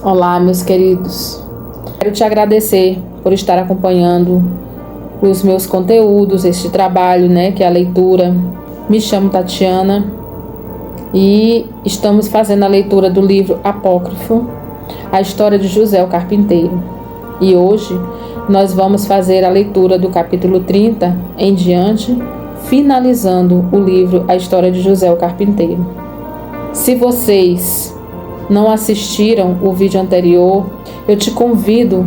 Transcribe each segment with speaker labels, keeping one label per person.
Speaker 1: Olá, meus queridos. Quero te agradecer por estar acompanhando os meus conteúdos, este trabalho, que é a leitura. Me chamo Tatiana e estamos fazendo a leitura do livro apócrifo, A História de José o Carpinteiro. E hoje nós vamos fazer a leitura do capítulo 30 em diante, finalizando o livro A História de José o Carpinteiro. Se vocês não assistiram o vídeo anterior, eu te convido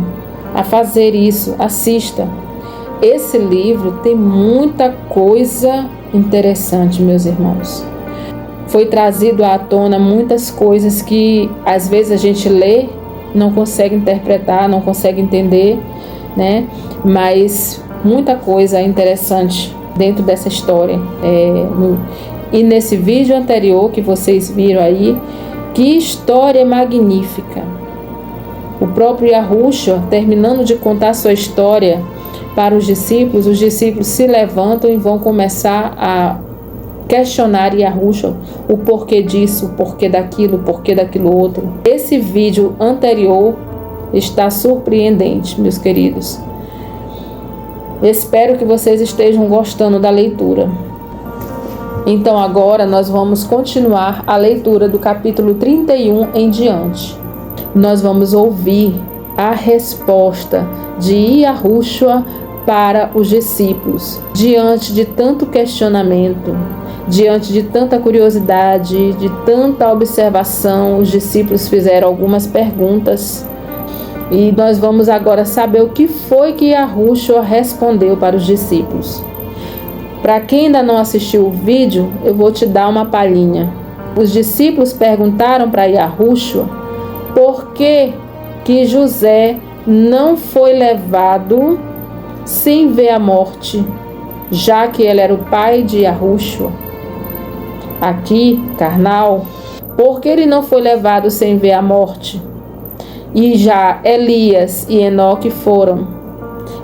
Speaker 1: a fazer isso, assista. Esse livro tem muita coisa interessante, meus irmãos. Foi trazido à tona muitas coisas que às vezes a gente lê, não consegue interpretar, não consegue entender, Mas muita coisa interessante dentro dessa história. E nesse vídeo anterior que vocês viram aí, que história magnífica! O próprio Yahushua, terminando de contar sua história para os discípulos se levantam e vão começar a questionar Yahushua o porquê disso, o porquê daquilo outro. Esse vídeo anterior está surpreendente, meus queridos. Espero que vocês estejam gostando da leitura. Então agora nós vamos continuar a leitura do capítulo 31 em diante. Nós vamos ouvir a resposta de Yahushua para os discípulos. Diante de tanto questionamento, diante de tanta curiosidade, de tanta observação, os discípulos fizeram algumas perguntas. E nós vamos agora saber o que foi que Yahushua respondeu para os discípulos. Para quem ainda não assistiu o vídeo, eu vou te dar uma palhinha. Os discípulos perguntaram para Yahushua por que José não foi levado sem ver a morte, já que ele era o pai de Yahushua. Aqui, carnal, por que ele não foi levado sem ver a morte? E já Elias e Enoque foram.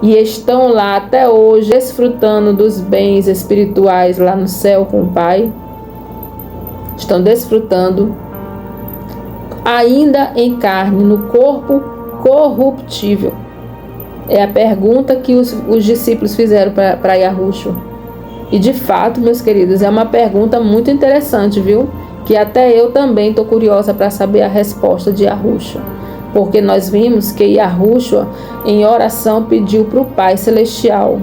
Speaker 1: E estão lá até hoje, desfrutando dos bens espirituais lá no céu com o Pai. Estão desfrutando, ainda em carne, no corpo corruptível. É a pergunta que os discípulos fizeram para Yahushua. E de fato, meus queridos, é uma pergunta muito interessante, viu? Que até eu também estou curiosa para saber a resposta de Yahushua. Porque nós vimos que Yahushua, em oração, pediu para o Pai Celestial,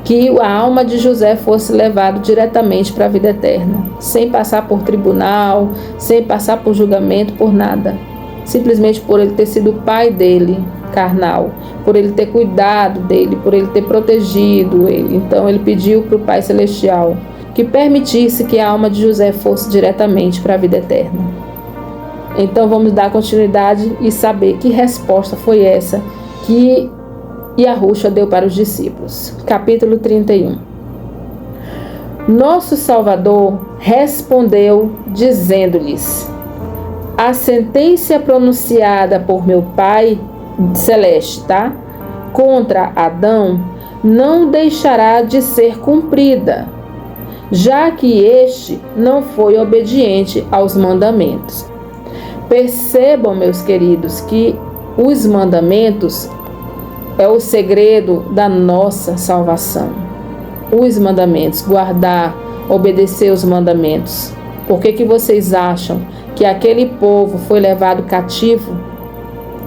Speaker 1: que a alma de José fosse levada diretamente para a vida eterna, sem passar por tribunal, sem passar por julgamento, por nada. Simplesmente por ele ter sido o pai dele, carnal, por ele ter cuidado dele, por ele ter protegido ele. Então ele pediu para o Pai Celestial que permitisse que a alma de José fosse diretamente para a vida eterna. Então vamos dar continuidade e saber que resposta foi essa que Yahushua deu para os discípulos. Capítulo 31. Nosso Salvador respondeu dizendo-lhes: a sentença pronunciada por meu Pai Celeste, contra Adão, não deixará de ser cumprida, já que este não foi obediente aos mandamentos. Percebam, meus queridos, que os mandamentos é o segredo da nossa salvação. Os mandamentos, guardar, obedecer os mandamentos. Por que vocês acham que aquele povo foi levado cativo?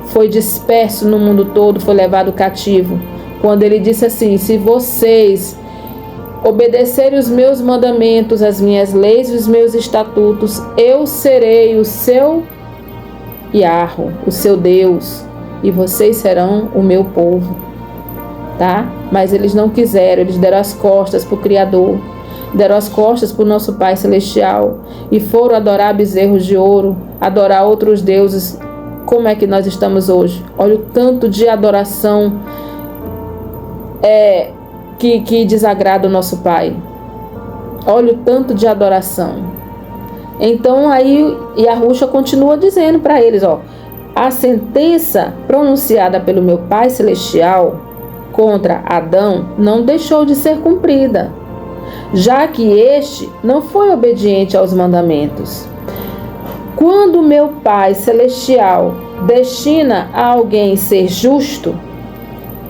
Speaker 1: Foi disperso no mundo todo, foi levado cativo. Quando ele disse assim: se vocês obedecerem os meus mandamentos, as minhas leis e os meus estatutos, eu serei o seu Yahu, o seu Deus, e vocês serão o meu povo, Mas eles não quiseram, eles deram as costas para o Criador, deram as costas para o nosso Pai Celestial e foram adorar bezerros de ouro, adorar outros deuses. Como é que nós estamos hoje? Olha o tanto de adoração que desagrada o nosso Pai. Olha o tanto de adoração. Então aí Yahushua continua dizendo para eles, a sentença pronunciada pelo meu Pai Celestial contra Adão não deixou de ser cumprida, já que este não foi obediente aos mandamentos. Quando meu Pai Celestial destina a alguém ser justo,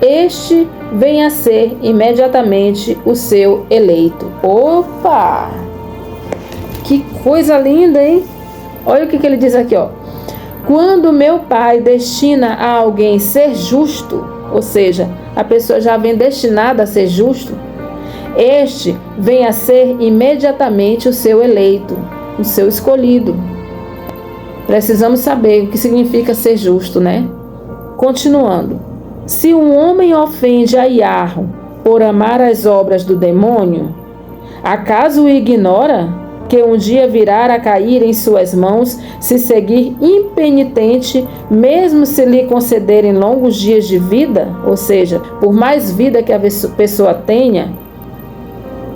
Speaker 1: este vem a ser imediatamente o seu eleito. Opa! Que coisa linda, hein? Olha o que ele diz aqui, ó. Quando meu Pai destina a alguém ser justo, ou seja, a pessoa já vem destinada a ser justo, este vem a ser imediatamente o seu eleito, o seu escolhido. Precisamos saber o que significa ser justo, né? Continuando. Se um homem ofende a Yahweh por amar as obras do demônio, acaso o ignora que um dia virá a cair em suas mãos se seguir impenitente, mesmo se lhe concederem longos dias de vida? Ou seja, por mais vida que a pessoa tenha,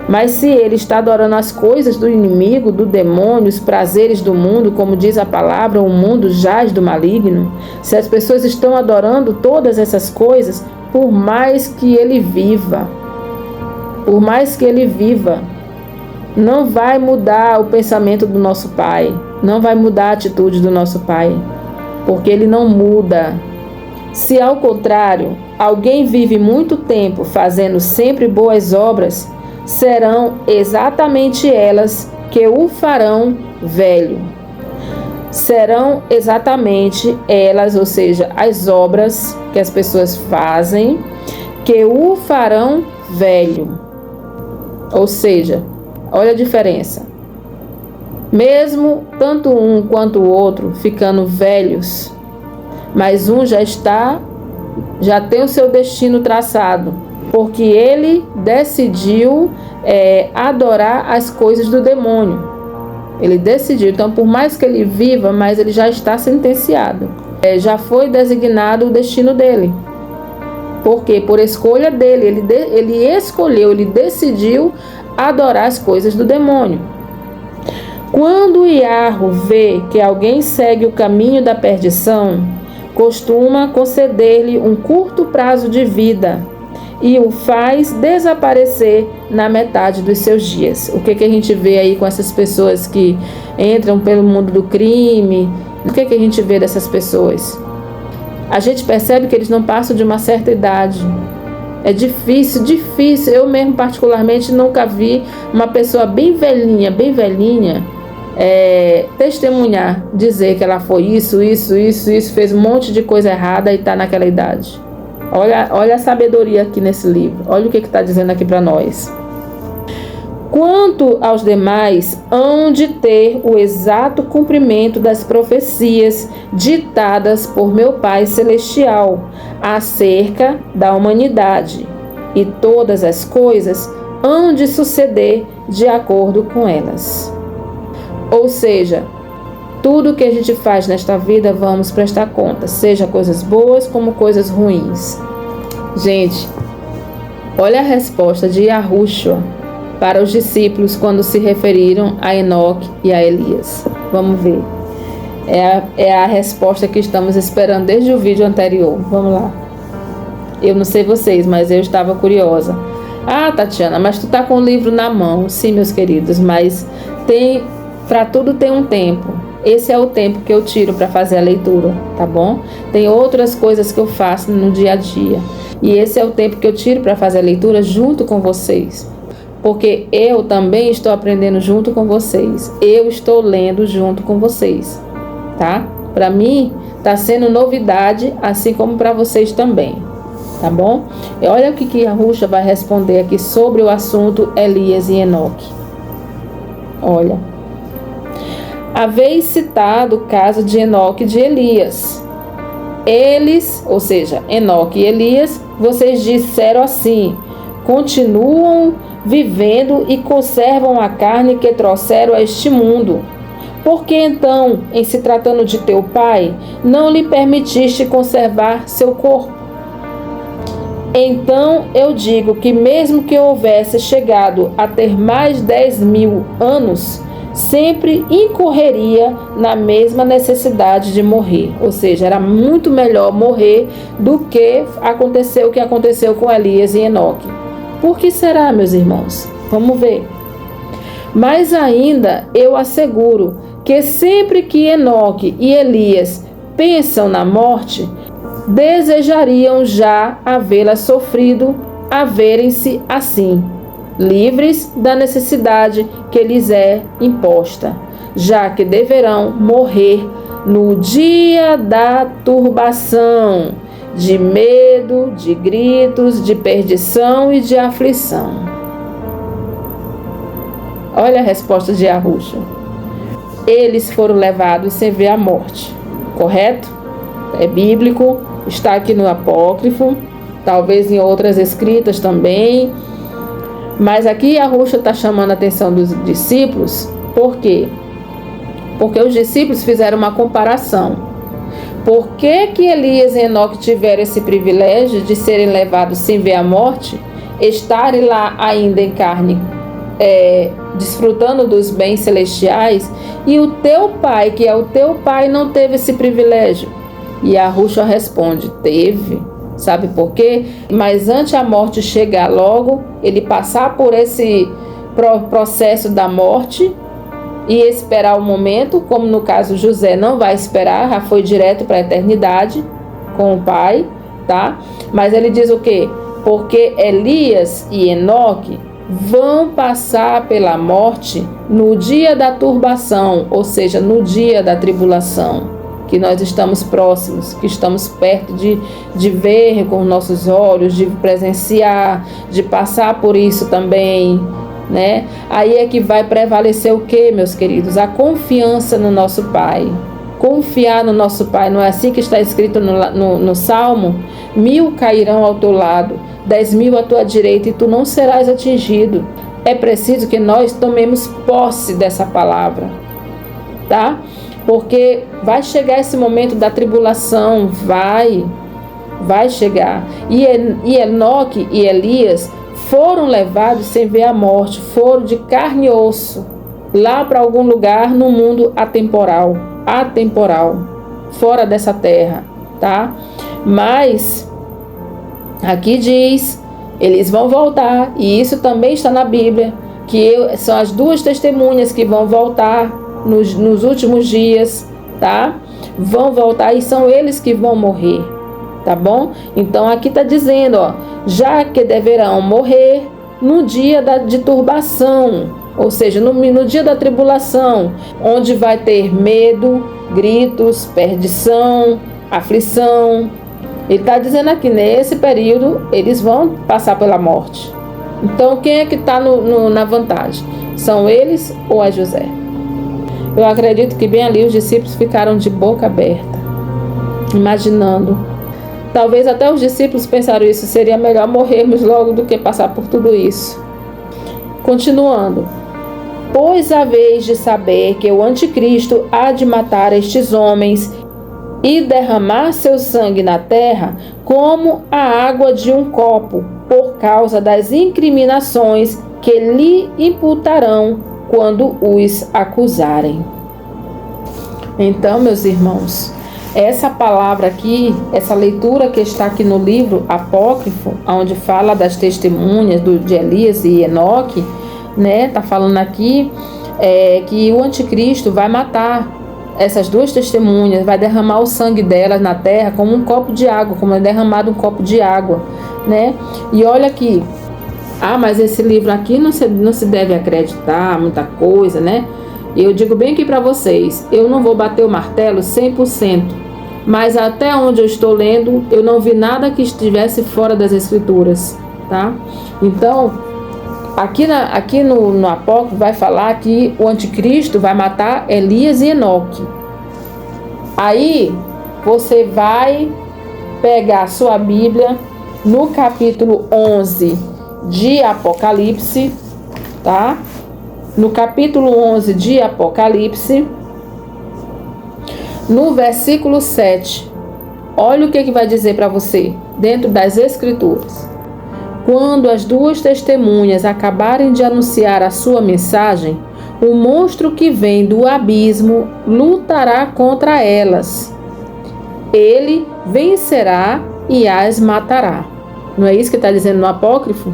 Speaker 1: mas se ele está adorando as coisas do inimigo, do demônio, os prazeres do mundo, como diz a palavra, o mundo jaz do maligno, se as pessoas estão adorando todas essas coisas, por mais que ele viva, não vai mudar o pensamento do nosso Pai, não vai mudar a atitude do nosso Pai, porque ele não muda. Se ao contrário, alguém vive muito tempo fazendo sempre boas obras, serão exatamente elas que o farão velho. Serão exatamente elas, ou seja, as obras que as pessoas fazem, que o farão velho. Ou seja, olha a diferença. Mesmo tanto um quanto o outro ficando velhos, mas um já tem o seu destino traçado, porque ele decidiu adorar as coisas do demônio. Ele decidiu. Então, por mais que ele viva, mas ele já está sentenciado. Já foi designado o destino dele. Por quê? Por escolha dele. Ele escolheu, ele decidiu adorar as coisas do demônio. Quando o Yahweh vê que alguém segue o caminho da perdição, costuma conceder-lhe um curto prazo de vida e o faz desaparecer na metade dos seus dias. O que a gente vê aí com essas pessoas que entram pelo mundo do crime? O que a gente vê dessas pessoas? A gente percebe que eles não passam de uma certa idade. É difícil. Eu mesmo particularmente nunca vi uma pessoa bem velhinha, testemunhar, dizer que ela foi isso, fez um monte de coisa errada e está naquela idade. Olha a sabedoria aqui nesse livro. Olha o que está dizendo aqui para nós. Quanto aos demais, hão de ter o exato cumprimento das profecias ditadas por meu Pai Celestial acerca da humanidade, e todas as coisas hão de suceder de acordo com elas. Ou seja, tudo que a gente faz nesta vida vamos prestar conta, seja coisas boas como coisas ruins. Gente, olha a resposta de Yahushua para os discípulos quando se referiram a Enoque e a Elias. Vamos ver. É a resposta que estamos esperando desde o vídeo anterior. Vamos lá. Eu não sei vocês, mas eu estava curiosa. Ah, Tatiana, mas tu tá com o livro na mão. Sim, meus queridos, mas para tudo tem um tempo. Esse é o tempo que eu tiro para fazer a leitura, tá bom? Tem outras coisas que eu faço no dia a dia. E esse é o tempo que eu tiro para fazer a leitura junto com vocês. Porque eu também estou aprendendo junto com vocês. Eu estou lendo junto com vocês, tá? Para mim, está sendo novidade, assim como para vocês também, tá bom? E olha o que Yahushua vai responder aqui sobre o assunto Elias e Enoque. Olha. Haveis citado o caso de Enoque e de Elias. Eles, ou seja, Enoque e Elias, vocês disseram assim: continuam vivendo e conservam a carne que trouxeram a este mundo. Por que então, em se tratando de teu pai, não lhe permitiste conservar seu corpo? Então eu digo que mesmo que houvesse chegado a ter mais 10.000 anos, sempre incorreria na mesma necessidade de morrer. Ou seja, era muito melhor morrer do que o que aconteceu com Elias e Enoque. Por que será, meus irmãos? Vamos ver. Mas ainda eu asseguro que sempre que Enoque e Elias pensam na morte, desejariam já havê-la sofrido, a verem-se assim, livres da necessidade que lhes é imposta, já que deverão morrer no dia da turbação, de medo, de gritos, de perdição e de aflição. Olha a resposta de Arrucha. Eles foram levados sem ver a morte, correto? É bíblico, está aqui no apócrifo, talvez em outras escritas também. Mas aqui Arrucha está chamando a atenção dos discípulos, por quê? Porque os discípulos fizeram uma comparação. Por que que Elias e Enoque tiveram esse privilégio de serem levados sem ver a morte, estarem lá ainda em carne, desfrutando dos bens celestiais, e o teu pai, que é o teu pai, não teve esse privilégio? E Arrucha responde: teve. Sabe por quê? Mas antes a morte chegar logo, ele passar por esse processo da morte e esperar o momento, como no caso José não vai esperar, já foi direto para a eternidade com o pai, tá? Mas ele diz o quê? Porque Elias e Enoque vão passar pela morte no dia da turbação, ou seja, no dia da tribulação, que nós estamos próximos, que estamos perto de ver com os nossos olhos, de presenciar, de passar por isso também, né? Aí é que vai prevalecer o que, meus queridos? A confiança no nosso Pai. Confiar no nosso Pai, não é assim que está escrito no Salmo? 1000 cairão ao teu lado, 10.000 à tua direita, e tu não serás atingido. É preciso que nós tomemos posse dessa palavra, tá? Porque vai chegar esse momento da tribulação, vai chegar. E Enoque e Elias foram levados sem ver a morte, foram de carne e osso, lá para algum lugar no mundo atemporal, fora dessa terra, tá? Mas aqui diz, eles vão voltar, e isso também está na Bíblia, que são as duas testemunhas que vão voltar nos últimos dias, tá? Vão voltar e são eles que vão morrer, tá bom? Então aqui está dizendo, ó, já que deverão morrer no dia de turbação, ou seja, no dia da tribulação, onde vai ter medo, gritos, perdição, aflição. Ele está dizendo aqui, nesse período, eles vão passar pela morte. Então, quem é que está na vantagem? São eles ou é José? Eu acredito que bem ali os discípulos ficaram de boca aberta, imaginando. Talvez até os discípulos pensaram isso, seria melhor morrermos logo do que passar por tudo isso. Continuando. Pois haveis de saber que o anticristo há de matar estes homens e derramar seu sangue na terra como a água de um copo, por causa das incriminações que lhe imputarão quando os acusarem. Então, meus irmãos, essa palavra aqui, essa leitura que está aqui no livro apócrifo, onde fala das testemunhas de Elias e Enoque, né? Tá falando aqui que o anticristo vai matar essas duas testemunhas, vai derramar o sangue delas na terra como um copo de água, como é derramado um copo de água, né? E olha aqui, mas esse livro aqui não se deve acreditar muita coisa, né? Eu digo bem aqui para vocês, eu não vou bater o martelo 100%, mas até onde eu estou lendo, eu não vi nada que estivesse fora das escrituras, tá? Então, aqui no apócrifo vai falar que o anticristo vai matar Elias e Enoque. Aí, você vai pegar a sua Bíblia no capítulo 11 de Apocalipse, tá? No capítulo 11 de Apocalipse, no versículo 7, olha o que vai dizer para você, dentro das Escrituras. Quando as duas testemunhas acabarem de anunciar a sua mensagem, o monstro que vem do abismo lutará contra elas. Ele vencerá e as matará. Não é isso que está dizendo no apócrifo?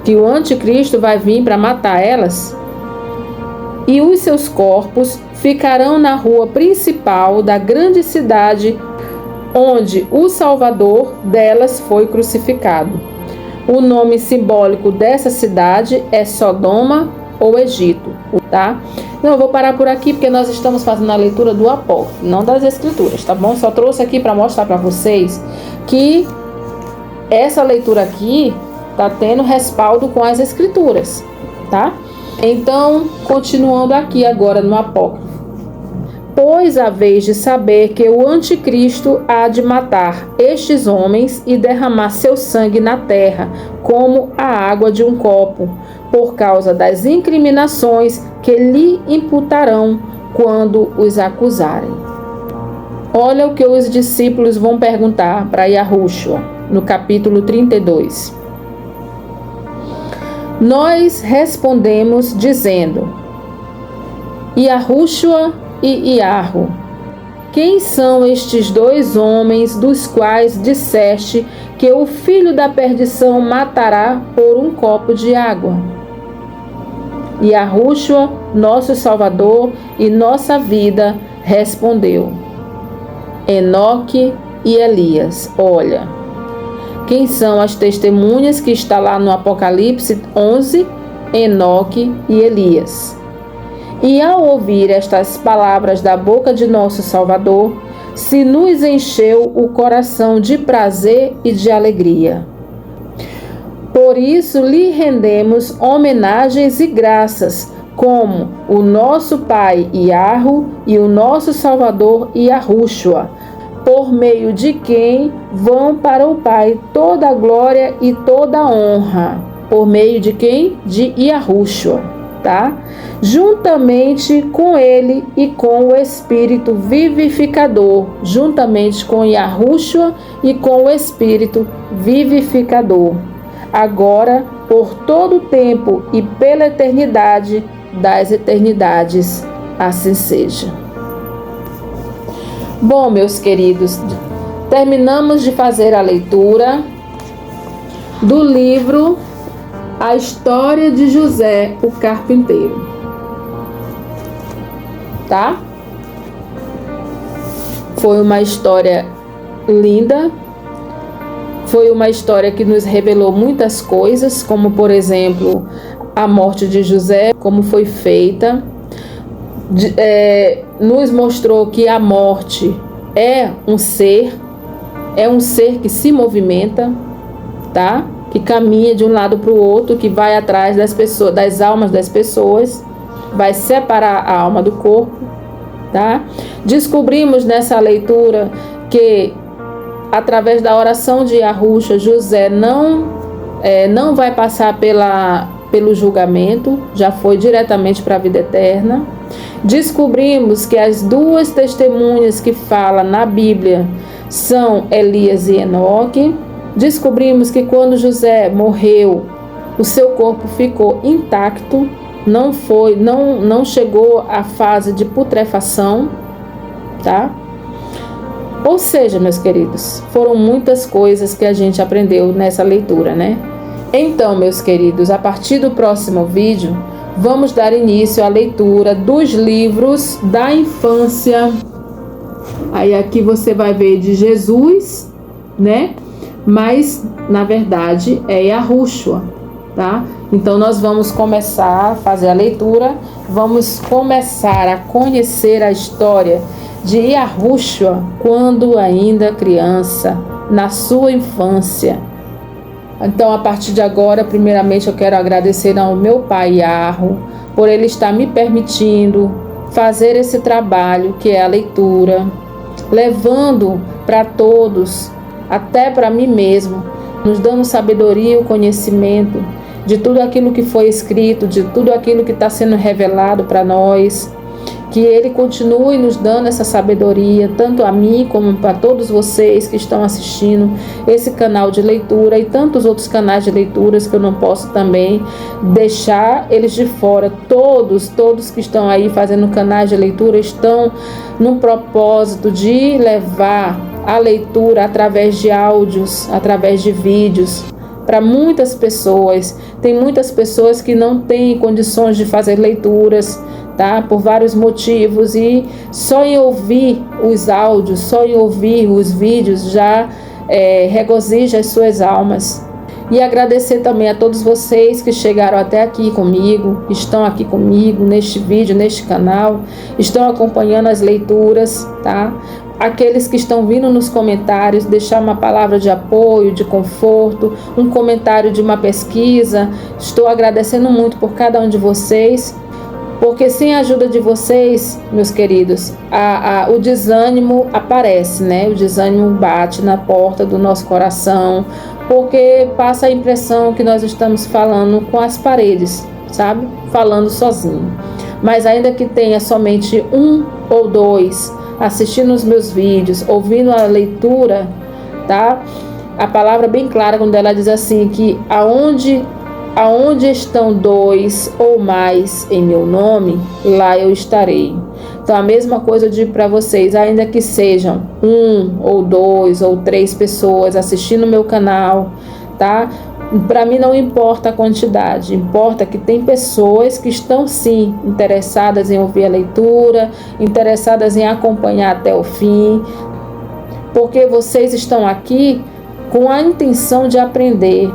Speaker 1: Que o anticristo vai vir para matar elas? e os seus corpos ficarão na rua principal da grande cidade, onde o Salvador delas foi crucificado. O nome simbólico dessa cidade é Sodoma ou Egito, tá? Não, eu vou parar por aqui porque nós estamos fazendo a leitura do Apócrifo, não das Escrituras, tá bom? Só trouxe aqui para mostrar para vocês que essa leitura aqui tá tendo respaldo com as Escrituras, tá? Então, continuando aqui agora no Apócrifo. Pois haveis de saber que o anticristo há de matar estes homens e derramar seu sangue na terra, como a água de um copo, por causa das incriminações que lhe imputarão quando os acusarem. Olha o que os discípulos vão perguntar para Yahushua, no capítulo 32. Nós respondemos dizendo: Yahushua e Iarro, quem são estes dois homens dos quais disseste que o filho da perdição matará por um copo de água? Yahushua, nosso Salvador e nossa vida, respondeu: Enoque e Elias. Olha, quem são as testemunhas que está lá no Apocalipse 11? Enoque e Elias. E ao ouvir estas palavras da boca de nosso Salvador, se nos encheu o coração de prazer e de alegria. Por isso lhe rendemos homenagens e graças, como o nosso Pai Iarro e o nosso Salvador Yahushua, por meio de quem vão para o Pai toda a glória e toda a honra. Por meio de quem? De Yahushua, tá? Juntamente com ele e com o Espírito vivificador, juntamente com Yahushua e com o Espírito vivificador, agora, por todo o tempo e pela eternidade das eternidades, assim seja. Bom, meus queridos, terminamos de fazer a leitura do livro A História de José, o Carpinteiro. Tá? Foi uma história linda, foi uma história que nos revelou muitas coisas, como por exemplo, a morte de José, como foi feita, nos mostrou que a morte é um ser que se movimenta, tá? Que caminha de um lado para o outro, que vai atrás das pessoas, das almas das pessoas, vai separar a alma do corpo, tá? Descobrimos nessa leitura que através da oração de Yahushua, José não vai passar pelo julgamento, já foi diretamente para a vida eterna. Descobrimos que as duas testemunhas que fala na Bíblia são Elias e Enoque. Descobrimos que quando José morreu, o seu corpo ficou intacto, não chegou à fase de putrefação, tá? Ou seja, meus queridos, foram muitas coisas que a gente aprendeu nessa leitura, né? Então, meus queridos, a partir do próximo vídeo, vamos dar início à leitura dos livros da infância. Aí aqui você vai ver de Jesus, né? Mas, na verdade, é Yahushua, tá? Então, nós vamos começar a fazer a leitura, vamos começar a conhecer a história de Yahushua quando ainda criança, na sua infância. Então, a partir de agora, primeiramente, eu quero agradecer ao meu pai Iarro por ele estar me permitindo fazer esse trabalho que é a leitura, levando para todos, até para mim mesmo, nos dando sabedoria e o conhecimento de tudo aquilo que foi escrito, de tudo aquilo que está sendo revelado para nós. Que ele continue nos dando essa sabedoria, tanto a mim como para todos vocês que estão assistindo esse canal de leitura e tantos outros canais de leituras que eu não posso também deixar eles de fora. Todos que estão aí fazendo canais de leitura estão no propósito de levar a leitura através de áudios, através de vídeos, para muitas pessoas. Tem muitas pessoas que não têm condições de fazer leituras, tá? Por vários motivos, e só em ouvir os áudios, só em ouvir os vídeos já regozija as suas almas. E agradecer também a todos vocês que chegaram até aqui comigo, estão aqui comigo neste vídeo, neste canal, estão acompanhando as leituras, tá? Aqueles que estão vindo nos comentários, deixar uma palavra de apoio, de conforto, um comentário de uma pesquisa. Estou agradecendo muito por cada um de vocês, porque sem a ajuda de vocês, meus queridos, o desânimo aparece, né? O desânimo bate na porta do nosso coração, porque passa a impressão que nós estamos falando com as paredes, sabe? Falando sozinho. Mas ainda que tenha somente um ou dois assistindo os meus vídeos, ouvindo a leitura, tá? A palavra é bem clara quando ela diz assim, que aonde estão dois ou mais em meu nome, lá eu estarei. Então a mesma coisa eu digo para vocês, ainda que sejam um ou dois ou três pessoas assistindo o meu canal, tá? Para mim não importa a quantidade, importa que tem pessoas que estão sim interessadas em ouvir a leitura, interessadas em acompanhar até o fim, porque vocês estão aqui com a intenção de aprender.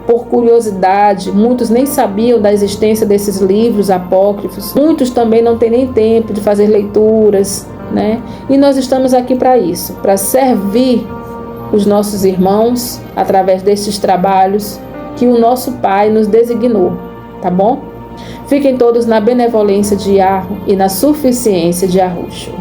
Speaker 1: Por curiosidade, muitos nem sabiam da existência desses livros apócrifos, muitos também não têm nem tempo de fazer leituras, né? E nós estamos aqui para isso, para servir os nossos irmãos através desses trabalhos que o nosso Pai nos designou, tá bom? Fiquem todos na benevolência de Yahweh e na suficiência de Yahushua.